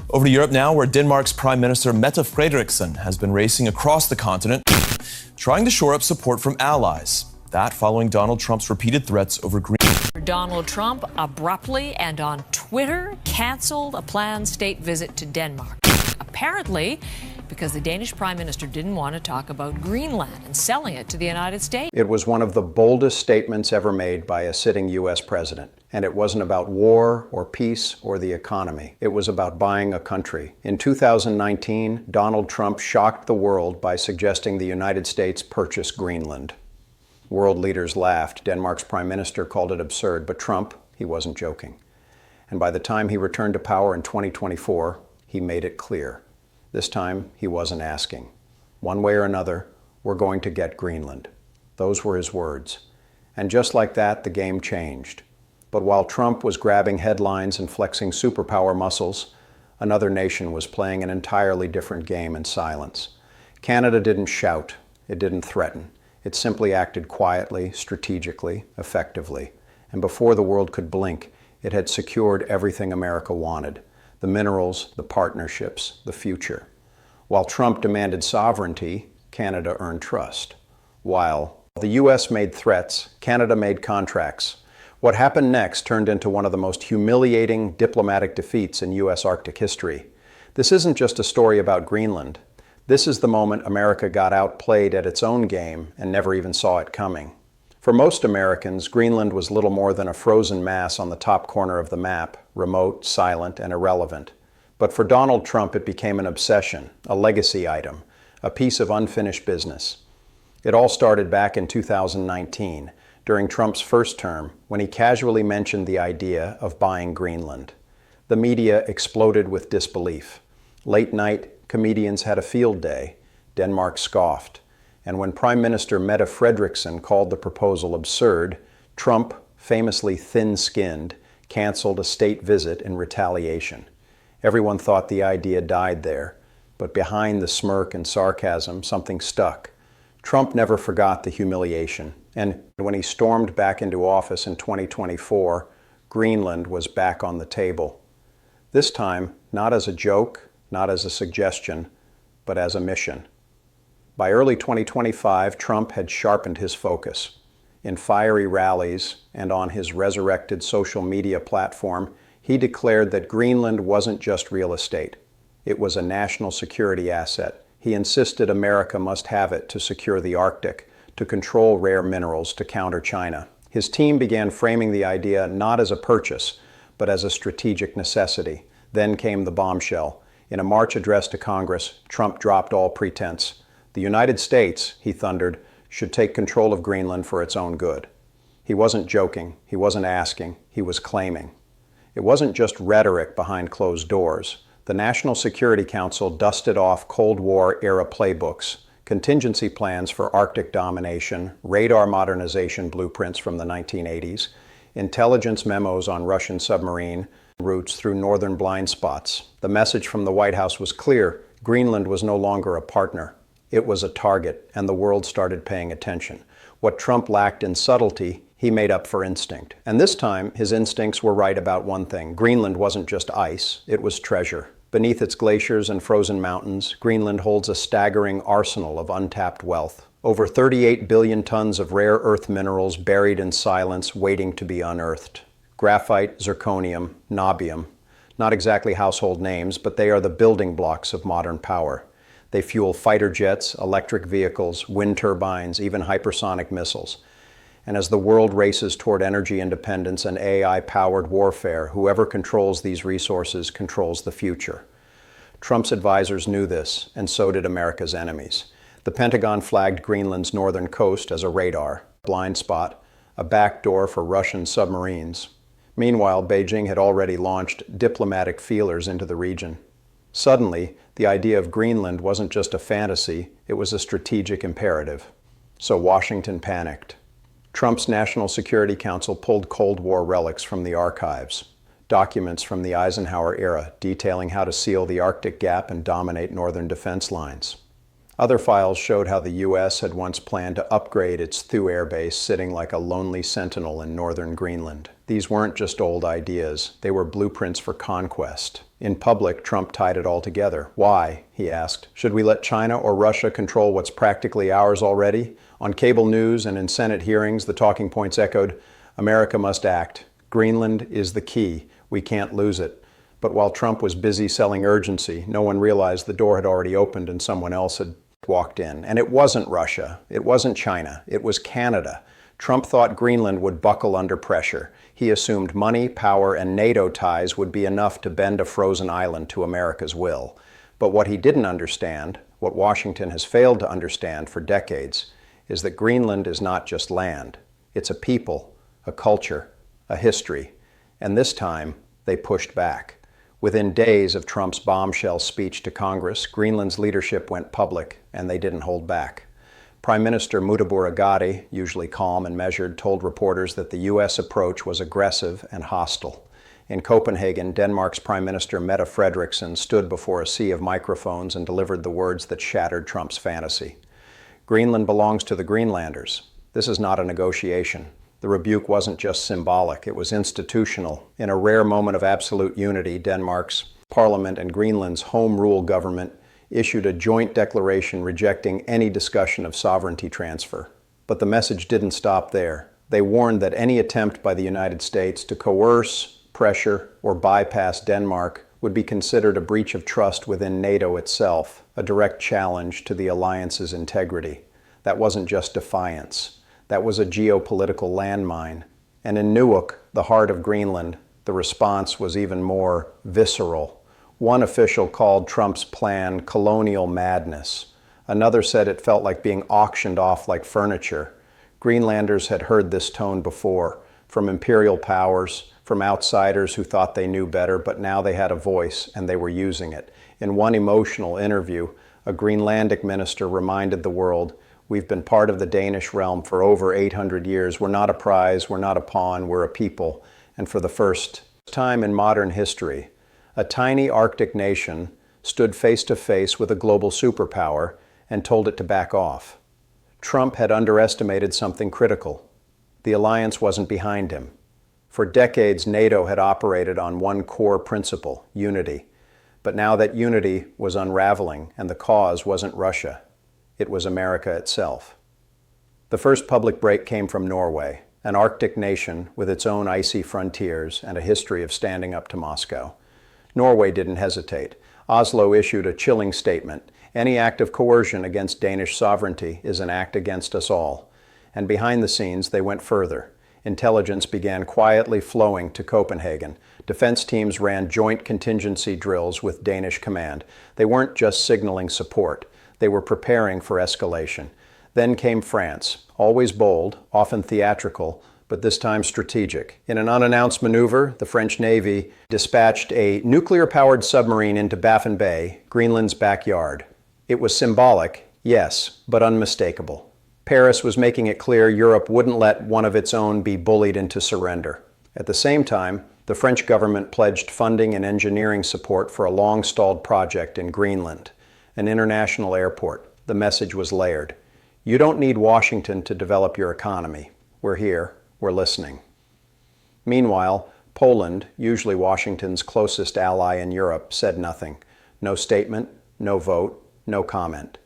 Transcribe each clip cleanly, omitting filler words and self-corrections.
Over to Europe now, where Denmark's Prime Minister Mette Frederiksen has been racing across the continent, trying to shore up support from allies. That following Donald Trump's repeated threats over Greenland. Donald Trump abruptly and on Twitter canceled a planned state visit to Denmark. Apparently, because the Danish Prime Minister didn't want to talk about Greenland and selling it to the United States. It was one of the boldest statements ever made by a sitting U.S. president. And it wasn't about war or peace or the economy. It was about buying a country. In 2019, Donald Trump shocked the world by suggesting the United States purchase Greenland. World leaders laughed. Denmark's prime minister called it absurd, but Trump, he wasn't joking. And by the time he returned to power in 2024, he made it clear. This time, he wasn't asking. One way or another, we're going to get Greenland. Those were his words. And just like that, the game changed. But while Trump was grabbing headlines and flexing superpower muscles, another nation was playing an entirely different game in silence. Canada didn't shout. It didn't threaten. It simply acted quietly, strategically, effectively. And before the world could blink, it had secured everything America wanted. The minerals, the partnerships, the future. While Trump demanded sovereignty, Canada earned trust. While the U.S. made threats, Canada made contracts. What happened next turned into one of the most humiliating diplomatic defeats in U.S. Arctic history. This isn't just a story about Greenland. This is the moment America got outplayed at its own game and never even saw it coming. For most Americans, Greenland was little more than a frozen mass on the top corner of the map, remote, silent, and irrelevant. But for Donald Trump, it became an obsession, a legacy item, a piece of unfinished business. It all started back in 2019, during Trump's first term, when he casually mentioned the idea of buying Greenland. The media exploded with disbelief. Late night, comedians had a field day. Denmark scoffed. And when Prime Minister Mette Frederiksen called the proposal absurd, Trump, famously thin-skinned, canceled a state visit in retaliation. Everyone thought the idea died there, but behind the smirk and sarcasm, something stuck. Trump never forgot the humiliation, and when he stormed back into office in 2024, Greenland was back on the table. This time, not as a joke, not as a suggestion, but as a mission. By early 2025, Trump had sharpened his focus. In fiery rallies and on his resurrected social media platform, he declared that Greenland wasn't just real estate. It was a national security asset. He insisted America must have it to secure the Arctic, to control rare minerals, to counter China. His team began framing the idea not as a purchase, but as a strategic necessity. Then came the bombshell. In a March address to Congress, Trump dropped all pretense. The United States, he thundered, should take control of Greenland for its own good. He wasn't joking, he wasn't asking, he was claiming. It wasn't just rhetoric behind closed doors. The National Security Council dusted off Cold War-era playbooks, contingency plans for Arctic domination, radar modernization blueprints from the 1980s, intelligence memos on Russian submarine routes through northern blind spots. The message from the White House was clear. Greenland was no longer a partner. It was a target, and the world started paying attention. What Trump lacked in subtlety, he made up for instinct. And this time, his instincts were right about one thing. Greenland wasn't just ice, it was treasure. Beneath its glaciers and frozen mountains, Greenland holds a staggering arsenal of untapped wealth. Over 38 billion tons of rare earth minerals buried in silence, waiting to be unearthed. Graphite, zirconium, niobium. Not exactly household names, but they are the building blocks of modern power. They fuel fighter jets, electric vehicles, wind turbines, even hypersonic missiles. And as the world races toward energy independence and AI-powered warfare, whoever controls these resources controls the future. Trump's advisors knew this, and so did America's enemies. The Pentagon flagged Greenland's northern coast as a radar, blind spot, a backdoor for Russian submarines. Meanwhile, Beijing had already launched diplomatic feelers into the region. Suddenly, the idea of Greenland wasn't just a fantasy, it was a strategic imperative. So Washington panicked. Trump's National Security Council pulled Cold War relics from the archives, documents from the Eisenhower era detailing how to seal the Arctic gap and dominate northern defense lines. Other files showed how the U.S. had once planned to upgrade its Thule air base sitting like a lonely sentinel in northern Greenland. These weren't just old ideas, they were blueprints for conquest. In public, Trump tied it all together. Why? He asked. Should we let China or Russia control what's practically ours already? On cable news and in Senate hearings, the talking points echoed, America must act. Greenland is the key. We can't lose it. But while Trump was busy selling urgency, no one realized the door had already opened and someone else had walked in. And it wasn't Russia. It wasn't China. It was Canada. Trump thought Greenland would buckle under pressure. He assumed money, power, and NATO ties would be enough to bend a frozen island to America's will. But what he didn't understand, what Washington has failed to understand for decades, is that Greenland is not just land. It's a people, a culture, a history. And this time, they pushed back. Within days of Trump's bombshell speech to Congress, Greenland's leadership went public, and they didn't hold back. Prime Minister Mutabur Agati, usually calm and measured, told reporters that the U.S. approach was aggressive and hostile. In Copenhagen, Denmark's Prime Minister Mette Frederiksen stood before a sea of microphones and delivered the words that shattered Trump's fantasy. Greenland belongs to the Greenlanders. This is not a negotiation. The rebuke wasn't just symbolic, it was institutional. In a rare moment of absolute unity, Denmark's parliament and Greenland's home rule government issued a joint declaration rejecting any discussion of sovereignty transfer. But the message didn't stop there. They warned that any attempt by the United States to coerce, pressure, or bypass Denmark would be considered a breach of trust within NATO itself, a direct challenge to the alliance's integrity. That wasn't just defiance. That was a geopolitical landmine. And in Nuuk, the heart of Greenland, the response was even more visceral. One official called Trump's plan colonial madness. Another said it felt like being auctioned off like furniture. Greenlanders had heard this tone before, from imperial powers, from outsiders who thought they knew better, but now they had a voice and they were using it. In one emotional interview, a Greenlandic minister reminded the world, "We've been part of the Danish realm for over 800 years. We're not a prize, we're not a pawn, we're a people." And for the first time in modern history, a tiny Arctic nation stood face to face with a global superpower and told it to back off. Trump had underestimated something critical. The alliance wasn't behind him. For decades, NATO had operated on one core principle, unity. But now that unity was unraveling, and the cause wasn't Russia. It was America itself. The first public break came from Norway, an Arctic nation with its own icy frontiers and a history of standing up to Moscow. Norway didn't hesitate. Oslo issued a chilling statement. Any act of coercion against Danish sovereignty is an act against us all. And behind the scenes, they went further. Intelligence began quietly flowing to Copenhagen. Defense teams ran joint contingency drills with Danish command. They weren't just signaling support. They were preparing for escalation. Then came France, always bold, often theatrical, but this time strategic. In an unannounced maneuver, the French Navy dispatched a nuclear-powered submarine into Baffin Bay, Greenland's backyard. It was symbolic, yes, but unmistakable. Paris was making it clear Europe wouldn't let one of its own be bullied into surrender. At the same time, the French government pledged funding and engineering support for a long-stalled project in Greenland, an international airport. The message was layered. You don't need Washington to develop your economy. We're here. We're listening. Meanwhile, Poland, usually Washington's closest ally in Europe, said nothing. No statement, no vote, no comment.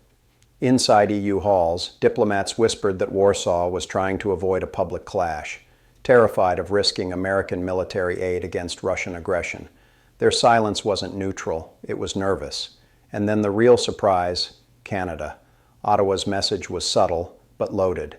Inside EU halls, diplomats whispered that Warsaw was trying to avoid a public clash, terrified of risking American military aid against Russian aggression. Their silence wasn't neutral, it was nervous. And then the real surprise, Canada. Ottawa's message was subtle, but loaded.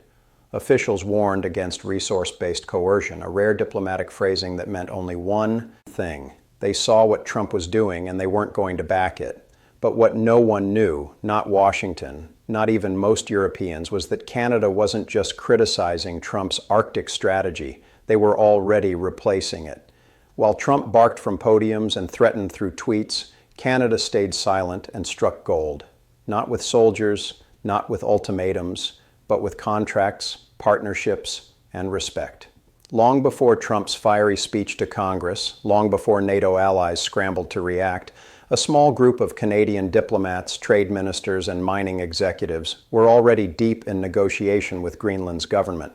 Officials warned against resource-based coercion, a rare diplomatic phrasing that meant only one thing. They saw what Trump was doing and they weren't going to back it. But what no one knew, not Washington, not even most Europeans, was that Canada wasn't just criticizing Trump's Arctic strategy. They were already replacing it. While Trump barked from podiums and threatened through tweets, Canada stayed silent and struck gold. Not with soldiers, not with ultimatums, but with contracts, partnerships, and respect. Long before Trump's fiery speech to Congress, long before NATO allies scrambled to react, a small group of Canadian diplomats, trade ministers, and mining executives were already deep in negotiation with Greenland's government.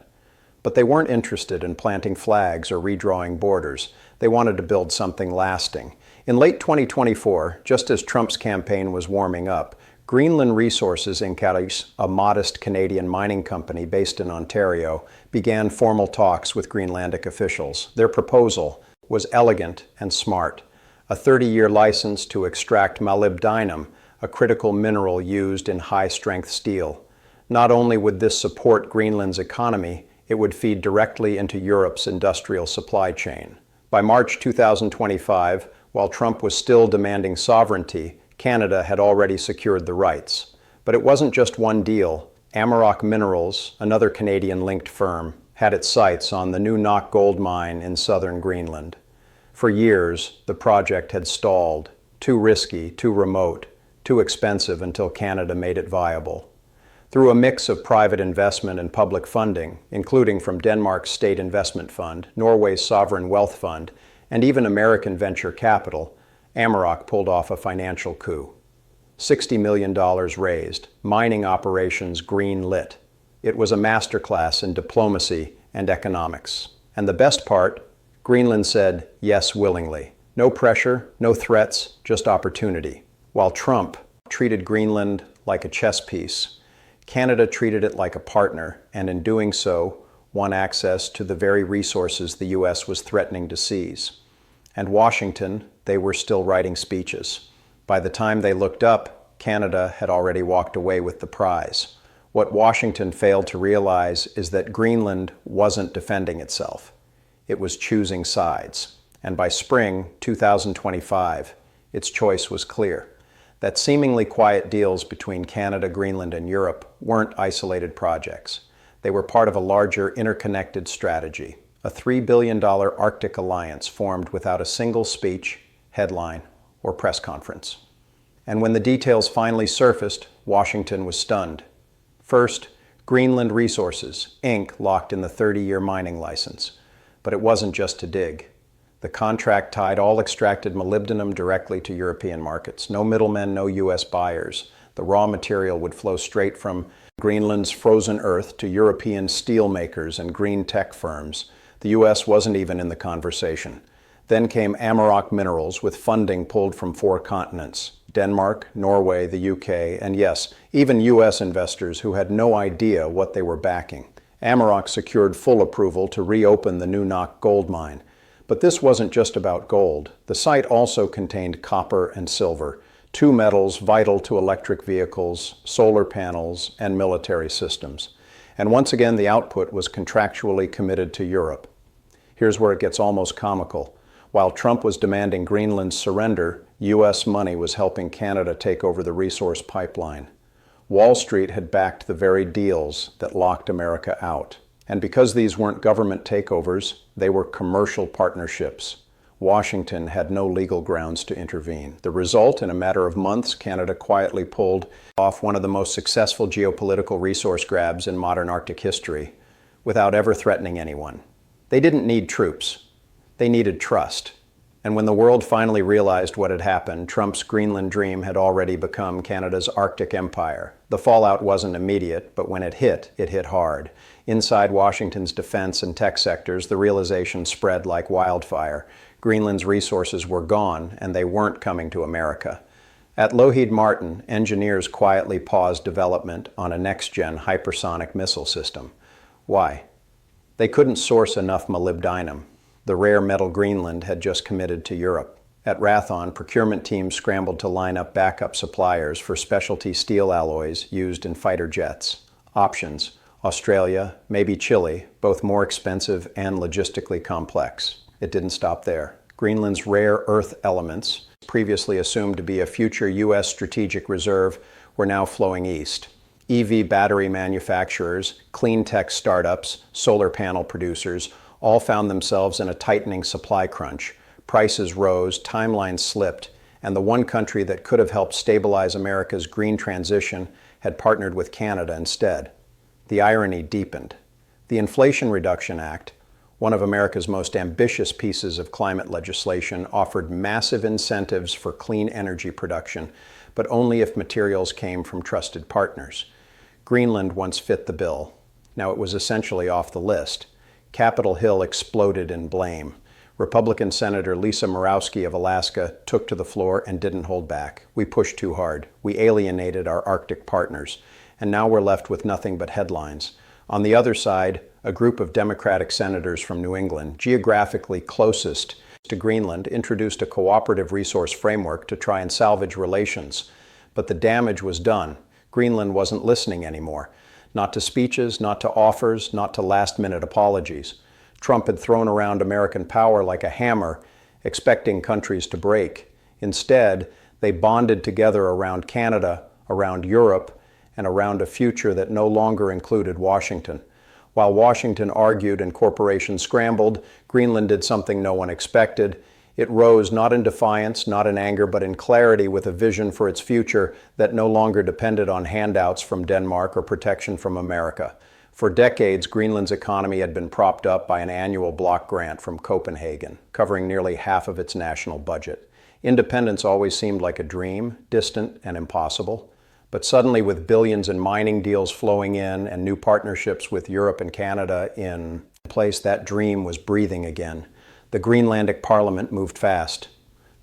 But they weren't interested in planting flags or redrawing borders. They wanted to build something lasting. In late 2024, just as Trump's campaign was warming up, Greenland Resources Inc., a modest Canadian mining company based in Ontario, began formal talks with Greenlandic officials. Their proposal was elegant and smart: a 30-year license to extract molybdenum, a critical mineral used in high-strength steel. Not only would this support Greenland's economy, it would feed directly into Europe's industrial supply chain. By March 2025, while Trump was still demanding sovereignty, Canada had already secured the rights. But it wasn't just one deal. Amaroq Minerals, another Canadian-linked firm, had its sights on the new Knock gold mine in southern Greenland. For years, the project had stalled. Too risky, too remote, too expensive until Canada made it viable. Through a mix of private investment and public funding, including from Denmark's State Investment Fund, Norway's Sovereign Wealth Fund, and even American venture capital, Amaroq pulled off a financial coup. $60 million raised, mining operations green-lit. It was a masterclass in diplomacy and economics. And the best part, Greenland said yes willingly. No pressure, no threats, just opportunity. While Trump treated Greenland like a chess piece, Canada treated it like a partner, and in doing so, won access to the very resources the U.S. was threatening to seize. And Washington, they were still writing speeches. By the time they looked up, Canada had already walked away with the prize. What Washington failed to realize is that Greenland wasn't defending itself. It was choosing sides. And by spring 2025, its choice was clear. That seemingly quiet deals between Canada, Greenland, and Europe weren't isolated projects. They were part of a larger, interconnected strategy. A $3 billion Arctic alliance formed without a single speech, headline, or press conference. And when the details finally surfaced, Washington was stunned. First, Greenland Resources, Inc. locked in the 30-year mining license. But it wasn't just to dig. The contract tied all extracted molybdenum directly to European markets. No middlemen, no U.S. buyers. The raw material would flow straight from Greenland's frozen earth to European steel makers and green tech firms. The U.S. wasn't even in the conversation. Then came Amaroq Minerals with funding pulled from 4 continents: Denmark, Norway, the UK, and yes, even U.S. investors who had no idea what they were backing. Amaroq secured full approval to reopen the new Knock gold mine. But this wasn't just about gold. The site also contained copper and silver, 2 metals vital to electric vehicles, solar panels, and military systems. And once again, the output was contractually committed to Europe. Here's where it gets almost comical. While Trump was demanding Greenland's surrender, U.S. money was helping Canada take over the resource pipeline. Wall Street had backed the very deals that locked America out. And because these weren't government takeovers, they were commercial partnerships. Washington had no legal grounds to intervene. The result, in a matter of months, Canada quietly pulled off one of the most successful geopolitical resource grabs in modern Arctic history, without ever threatening anyone. They didn't need troops. They needed trust. And when the world finally realized what had happened, Trump's Greenland dream had already become Canada's Arctic empire. The fallout wasn't immediate, but when it hit hard. Inside Washington's defense and tech sectors, the realization spread like wildfire. Greenland's resources were gone, and they weren't coming to America. At Lockheed Martin, engineers quietly paused development on a next-gen hypersonic missile system. Why? They couldn't source enough molybdenum. The rare metal Greenland had just committed to Europe. At Rathon, procurement teams scrambled to line up backup suppliers for specialty steel alloys used in fighter jets. Options: Australia, maybe Chile, both more expensive and logistically complex. It didn't stop there. Greenland's rare earth elements, previously assumed to be a future U.S. strategic reserve, were now flowing east. EV battery manufacturers, clean tech startups, solar panel producers all found themselves in a tightening supply crunch. Prices rose, timelines slipped, and the one country that could have helped stabilize America's green transition had partnered with Canada instead. The irony deepened. The Inflation Reduction Act, one of America's most ambitious pieces of climate legislation, offered massive incentives for clean energy production, but only if materials came from trusted partners. Greenland once fit the bill. Now it was essentially off the list. Capitol Hill exploded in blame. Republican Senator Lisa Murkowski of Alaska took to the floor and didn't hold back. We pushed too hard. We alienated our Arctic partners. And now we're left with nothing but headlines. On the other side, a group of Democratic senators from New England, geographically closest to Greenland, introduced a cooperative resource framework to try and salvage relations. But the damage was done. Greenland wasn't listening anymore. Not to speeches, not to offers, not to last-minute apologies. Trump had thrown around American power like a hammer, expecting countries to break. Instead, they bonded together around Canada, around Europe, and around a future that no longer included Washington. While Washington argued and corporations scrambled, Greenland did something no one expected. It rose not in defiance, not in anger, but in clarity with a vision for its future that no longer depended on handouts from Denmark or protection from America. For decades, Greenland's economy had been propped up by an annual block grant from Copenhagen, covering nearly half of its national budget. Independence always seemed like a dream, distant and impossible. But suddenly, with billions in mining deals flowing in and new partnerships with Europe and Canada in place, that dream was breathing again. The Greenlandic Parliament moved fast.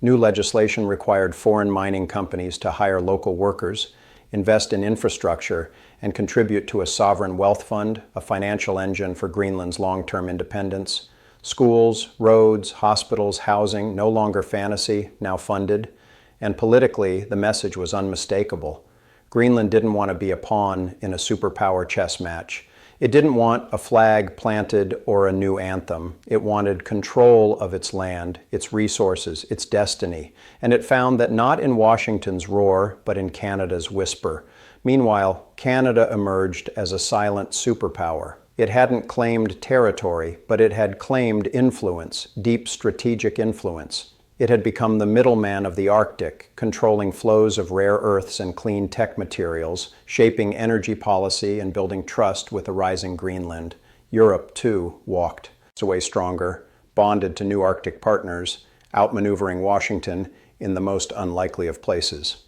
New legislation required foreign mining companies to hire local workers, invest in infrastructure, and contribute to a sovereign wealth fund, a financial engine for Greenland's long-term independence. Schools, roads, hospitals, housing, no longer fantasy, now funded. And politically, the message was unmistakable. Greenland didn't want to be a pawn in a superpower chess match. It didn't want a flag planted or a new anthem. It wanted control of its land, its resources, its destiny. And it found that not in Washington's roar, but in Canada's whisper. Meanwhile, Canada emerged as a silent superpower. It hadn't claimed territory, but it had claimed influence, deep strategic influence. It had become the middleman of the Arctic, controlling flows of rare earths and clean tech materials, shaping energy policy and building trust with a rising Greenland. Europe, too, walked away stronger, bonded to new Arctic partners, outmaneuvering Washington in the most unlikely of places.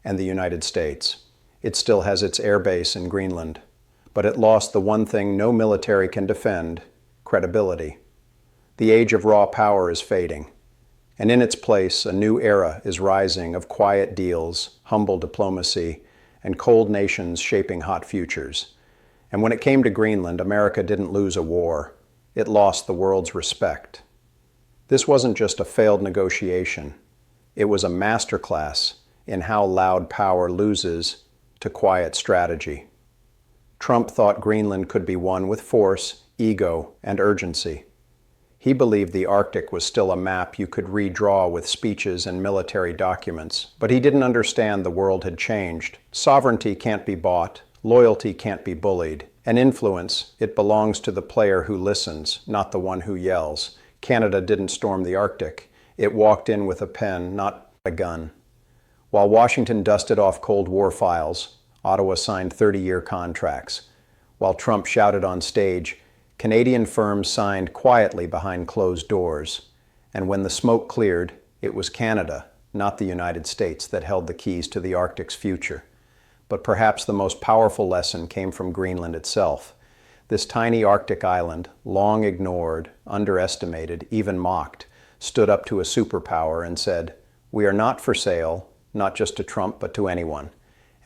And the United States. It still has its air base in Greenland, but it lost the one thing no military can defend: credibility. The age of raw power is fading. And in its place, a new era is rising of quiet deals, humble diplomacy, and cold nations shaping hot futures. And when it came to Greenland, America didn't lose a war. It lost the world's respect. This wasn't just a failed negotiation. It was a masterclass in how loud power loses to quiet strategy. Trump thought Greenland could be won with force, ego, and urgency. He believed the Arctic was still a map you could redraw with speeches and military documents, but he didn't understand the world had changed. Sovereignty can't be bought, loyalty can't be bullied, and influence, it belongs to the player who listens, not the one who yells. Canada didn't storm the Arctic. It walked in with a pen, not a gun. While Washington dusted off Cold War files, Ottawa signed 30-year contracts. While Trump shouted on stage, Canadian firms signed quietly behind closed doors. And when the smoke cleared, it was Canada, not the United States, that held the keys to the Arctic's future. But perhaps the most powerful lesson came from Greenland itself. This tiny Arctic island, long ignored, underestimated, even mocked, stood up to a superpower and said, "We are not for sale, not just to Trump, but to anyone."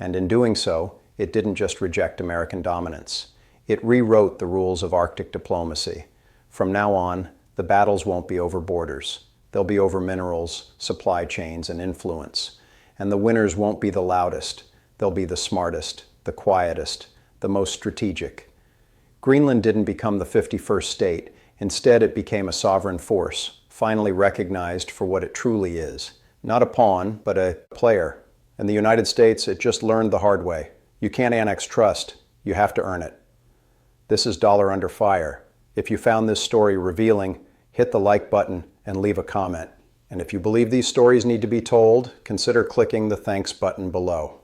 And in doing so, it didn't just reject American dominance. It rewrote the rules of Arctic diplomacy. From now on, the battles won't be over borders. They'll be over minerals, supply chains, and influence. And the winners won't be the loudest. They'll be the smartest, the quietest, the most strategic. Greenland didn't become the 51st state. Instead, it became a sovereign force, finally recognized for what it truly is. Not a pawn, but a player. And the United States, it just learned the hard way. You can't annex trust. You have to earn it. This is Dollar Under Fire. If you found this story revealing, hit the like button and leave a comment. And if you believe these stories need to be told, consider clicking the thanks button below.